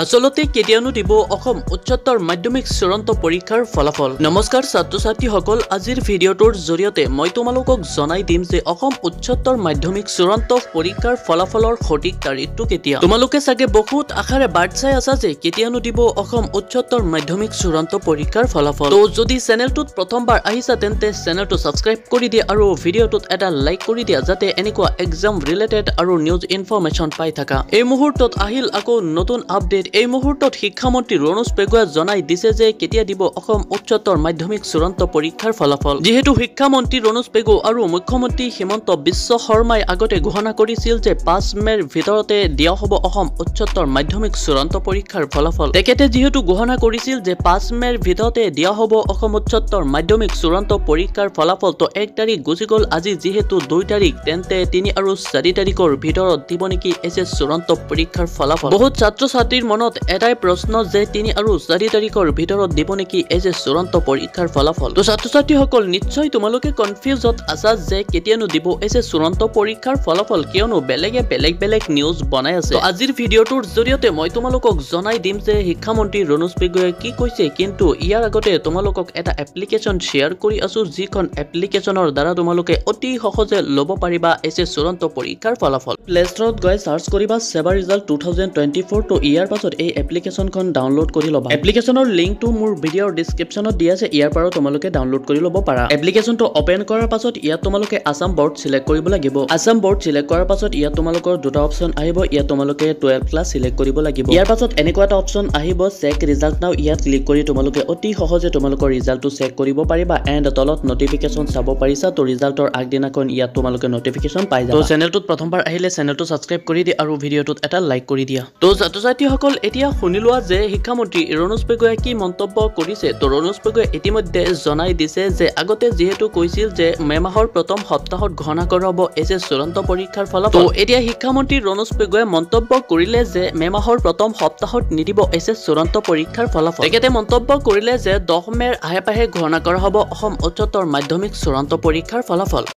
আসলতে কেতিয়ানো দিব অসম উচ্চতৰ মাধ্যমিক চূড়ান্ত পৰীক্ষাৰ ফলাফল। নমস্কাৰ ছাত্ৰ ছাত্ৰীসকল, আজিৰ ভিডিঅ'টোৰ জৰিয়তে মই তোমালোকক জনাই দিম যে অসম উচ্চতৰ মাধ্যমিক চূড়ান্ত পৰীক্ষাৰ ফলাফলৰ সঠিক তাৰিখটো কেতিয়া। তোমালোকে চাগে বহুত আশাৰে বাট চাই আছা যে কেতিয়ানো দিব অসম উচ্চতৰ মাধ্যমিক চূড়ান্ত পৰীক্ষাৰ ফলাফল। তো যদি চেনেলটোত প্ৰথমবাৰ আহিছা তেন্তে চেনেলটো সাবস্ক্ৰাইব কৰি দিয়া আৰু ভিডিঅ'টোত এটা লাইক কৰি দিয়া যাতে এনেকুৱা এক্সাম ৰিলেটেড আৰু নিউজ ইনফৰমেশ্যন পাই থাকা। এই মুহূৰ্তত আহিল আকৌ নতুন আপডেট। এই মুহূৰ্তত শিক্ষামন্ত্ৰী ৰণোজ পেগুৱাই জনাই দিছে যে কেতিয়া দিব অসম উচ্চতৰ মাধ্যমিক চূড়ান্ত পৰীক্ষাৰ ফলাফল। যেহেতু শিক্ষামন্ত্ৰী ৰণোজ পেগু আৰু মুখ্যমন্ত্ৰী হিমন্ত বিশ্ব শৰ্মাই আগতে ঘোষণা কৰিছিল যে 5 মেৰ ভিতৰতে দিয়া হ'ব অসম উচ্চতৰ মাধ্যমিক চূড়ান্ত পৰীক্ষাৰ ফলাফল। তেখেতে যেহেতু ঘোষণা কৰিছিল যে 5 মেৰ ভিতৰতে দিয়া হ'ব অসম উচ্চতৰ মাধ্যমিক চূড়ান্ত পৰীক্ষাৰ ফলাফল, তো 1 তাৰিখ গুচি গ'ল। আজি যেহেতু 2 তাৰিখ, তেন্তে 3 আৰু 4 তাৰিখৰ ভিতৰত দিব নেকি এছএছ চূড়ান্ত পৰীক্ষাৰ ফলাফল। বহুত ছাত্ৰ ছাত্ৰীৰ মনত এটাই প্ৰশ্ন যে 3 আৰু 4 তাৰিখৰ ভিতৰত দিব নেকি এছএছ চূড়ান্ত পৰীক্ষাৰ ফলাফল। তো ছাত্ৰ ছাত্ৰীসকল নিশ্চয় তোমালোকে কনফিউজত আছা যে কেতিয়ানো দিব এছএছ চূড়ান্ত পৰীক্ষাৰ ফলাফল, কিয়নো বেলেগে বেলেগ নিউজ বনাই আছে। আজিৰ ভিডিঅ'টোৰ জৰিয়তে মই তোমালোকক জনাই দিম যে শিক্ষামন্ত্ৰী ৰণোজ পেগুৱাই কি কৈছে, কিন্তু ইয়াৰ আগতে তোমালোকক এটা এপ্লিকেশ্যন শ্বেয়াৰ কৰি আছো, যিখন এপ্লিকেশ্যনৰ দ্বাৰা তোমালোকে অতি সহজে ল'ব পাৰিবা এছএছ চূড়ান্ত পৰীক্ষাৰ ফলাফল। প্লে ষ্টৰত গৈ সাৰ্চ কৰিবা সেবা ৰিজাল্ট 2024। তো ইয়াৰ পাছত এই এপ্লিকেশ্যনখন ডাউনলোড কৰি ল'বা। এপ্লিকেশ্যনৰ লিংকটো মোৰ ভিডিঅ'ৰ ডেছক্ৰিপশ্যনত দিয়া আছে, ইয়াৰ পৰা তোমালোকে ডাউনলোড কৰি ল'ব পাৰা। এপ্লিকেশ্যনটো অপেন কৰাৰ পাছত ইয়াত তোমালোকে আসাম বৰ্ড সিলেক্ট কৰিব লাগিব। আসাম বৰ্ড সিলেক্ট কৰাৰ পাছত ইয়াত তোমালোকৰ দুটা অপশ্যন আহিব। ইয়াত তোমালোকে 12 ক্লাছ সিলেক্ট কৰিব লাগিব। ইয়াৰ পাছত এনেকুৱা এটা অপশ্যন আহিব চেক ৰিজাল্ট নাও। ইয়াত ক্লিক কৰি তোমালোকে অতি সহজে তোমালোকৰ ৰিজাল্টটো চেক কৰিব পাৰিবা। এণ্ড তলত নটিফিকেশ্যন চাব পাৰিছা। তো ৰিজাল্টৰ আগদিনাখন ইয়াত তোমালোকে নটিফিকেশ্যন পাই যাবা। তো চেনেলটোত প্ৰথমবাৰ আহিলে চেনেলটো সাবস্ক্ৰাইব কৰি দিয়া আৰু ভিডিঅ'টোত এটা লাইক কৰি দিয়া। তো ছাত্ৰ ছাত্ৰীসকল এতিয়া শুনি লোৱা যে শিক্ষামন্ত্ৰী ৰণোজ পেগুৱাই কি মন্তব্য কৰিছে। তো ৰণোজ পেগুৱাই ইতিমধ্যে জনাই দিছে যে আগতে যিহেতু কৈছিল যে মে মাহৰ প্ৰথম সপ্তাহত ঘোষণা কৰা হ'ব এছএছ চূড়ান্ত পৰীক্ষাৰ ফলাফল। তো এতিয়া শিক্ষামন্ত্ৰী ৰণোজ পেগুৱাই মন্তব্য কৰিলে যে মে মাহৰ প্ৰথম সপ্তাহত নিদিব এছএছ চূড়ান্ত পৰীক্ষাৰ ফলাফল। তেখেতে মন্তব্য কৰিলে যে 10 মেৰ আহে পাহে ঘোষণা কৰা হ'ব অসম উচ্চতৰ মাধ্যমিক চূড়ান্ত পৰীক্ষাৰ ফলাফল।